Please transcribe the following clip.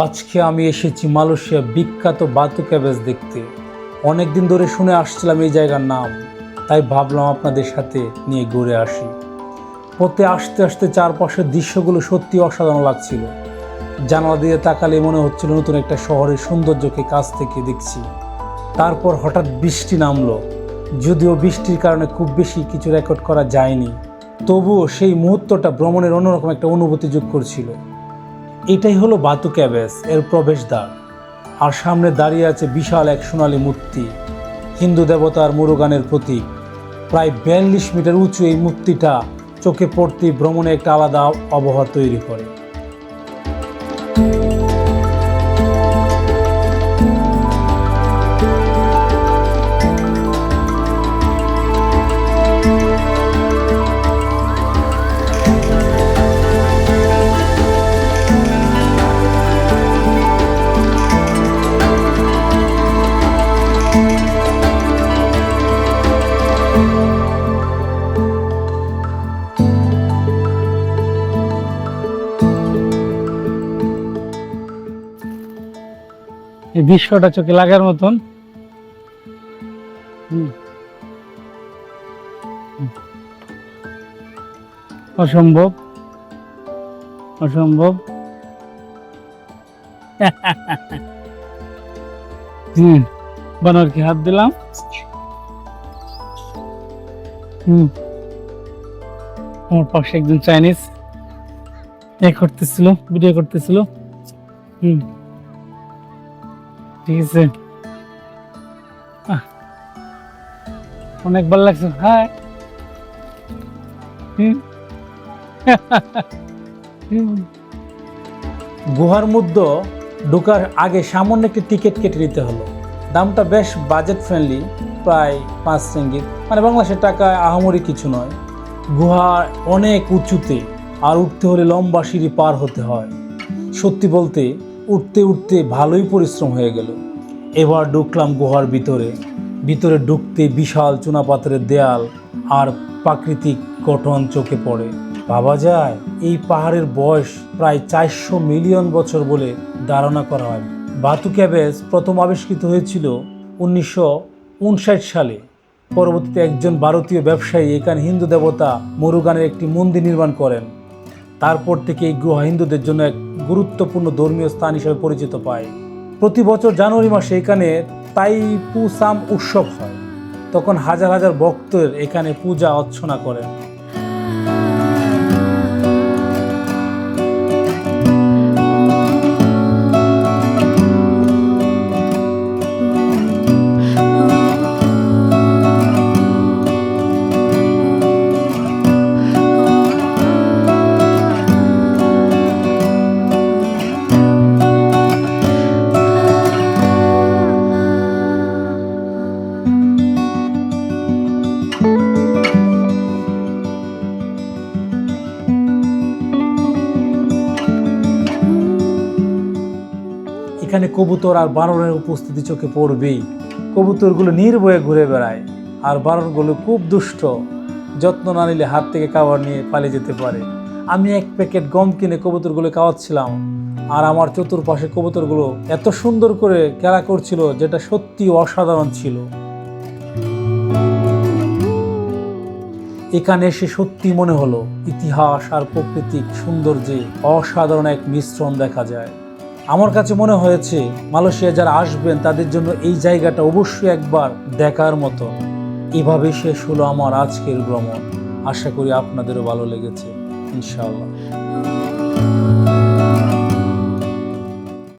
আজকে আমি এসেছি মালয়েশিয়া বিখ্যাত বাতু ক্যাবেজ দেখতে। অনেকদিন ধরে শুনে আসছিলাম এই জায়গার নাম, তাই ভাবলাম আপনাদের সাথে নিয়ে ঘুরে আসি। পথে আসতে আসতে চারপাশের দৃশ্যগুলো সত্যি অসাধারণ লাগছিল। জানালা দিয়ে তাকালে মনে হচ্ছিল নতুন একটা শহরের সৌন্দর্যকে কাছ থেকে দেখছি। তারপর হঠাৎ বৃষ্টি নামলো। যদিও বৃষ্টির কারণে খুব বেশি কিছু রেকর্ড করা যায়নি, তবুও সেই মুহূর্তটা ভ্রমণের অন্যরকম একটা অনুভূতি যোগ করছিল। এটাই হলো বাতু ক্যাবেজ এর প্রবেশদ্বার। আর সামনে দাঁড়িয়ে আছে বিশাল এক সোনালী মূর্তি, হিন্দু দেবতার মুরুগানের প্রতীক। প্রায় 42 মিটার উঁচু এই মূর্তিটা চোখে পড়তেই ভ্রমণে একটা আলাদা আবহাওয়া তৈরি করে। এই দৃশ্যটা চোখে লাগার মতন। অসম্ভব অসম্ভব। বানরকে হাত দিলাম। আমার পাশে একজন চাইনিজ করতেছিল, ভিডিও করতেছিল। ঠিক আছে, অনেক ভালো লাগছে। হ্যাঁ, গুহার মধ্যে ঢোকার আগে সামান্য একটি টিকিট কেটে নিতে হলো। দামটা বেশ বাজেট ফ্রেন্ডলি, প্রায় 5 রিঙ্গিত, মানে বাংলাদেশের টাকায় আহামরি কিছু নয়। গুহা অনেক উঁচুতে, আর উঠতে হলে লম্বা সিঁড়ি পার হতে হয়। সত্যি বলতে উঠতে উঠতে ভালোই পরিশ্রম হয়ে গেল। এবার ঢুকলাম গুহার ভিতরে ঢুকতে বিশাল চুনাপাথরের দেয়াল আর প্রাকৃতিক গঠন চোখে পড়ে। ভাবা যায় এই পাহাড়ের বয়স প্রায় 400 মিলিয়ন বছর বলে ধারণা করা হয়। বাতু ক্যাবেজ প্রথম আবিষ্কৃত হয়েছিল 1959 সালে। পরবর্তীতে একজন ভারতীয় ব্যবসায়ী এখানে হিন্দু দেবতা মুরুগানের একটি মন্দির নির্মাণ করেন। তারপর থেকে এই গুহা হিন্দুদের জন্য এক গুরুত্বপূর্ণ ধর্মীয় স্থান হিসেবে পরিচিত পায়। প্রতি বছর জানুয়ারি মাসে এখানে তাইপুসাম উৎসব হয়। তখন হাজার হাজার ভক্তের এখানে পূজা অর্চনা করেন। এখানে কবুতর আর বানরের উপস্থিতি চোখে পড়বেই। কবুতরগুলো নির্ভয়ে ঘুরে বেড়ায়, আর বানরগুলো খুব দুষ্ট। যত্ন না নিলে হাত থেকে খাবার নিয়ে পালিয়ে যেতে পারে। আমি এক প্যাকেট গম কিনে কবুতরগুলো খাওয়াচ্ছিলাম, আর আমার চতুর্পাশে কবুতরগুলো এত সুন্দর করে খেলা করছিল, যেটা সত্যি অসাধারণ ছিল। এখানে এসে সত্যি মনে হলো ইতিহাস আর প্রাকৃতিক সৌন্দর্যে অসাধারণ এক মিশ্রণ দেখা যায়। আমার কাছে মনে হয়েছে মালয়েশিয়া যারা আসবেন তাদের জন্য এই জায়গাটা অবশ্যই একবার দেখার মতো। এভাবেই শেষ হলো আমার আজকের ভ্রমণ। আশা করি আপনাদেরও ভালো লেগেছে, ইনশাআল্লাহ।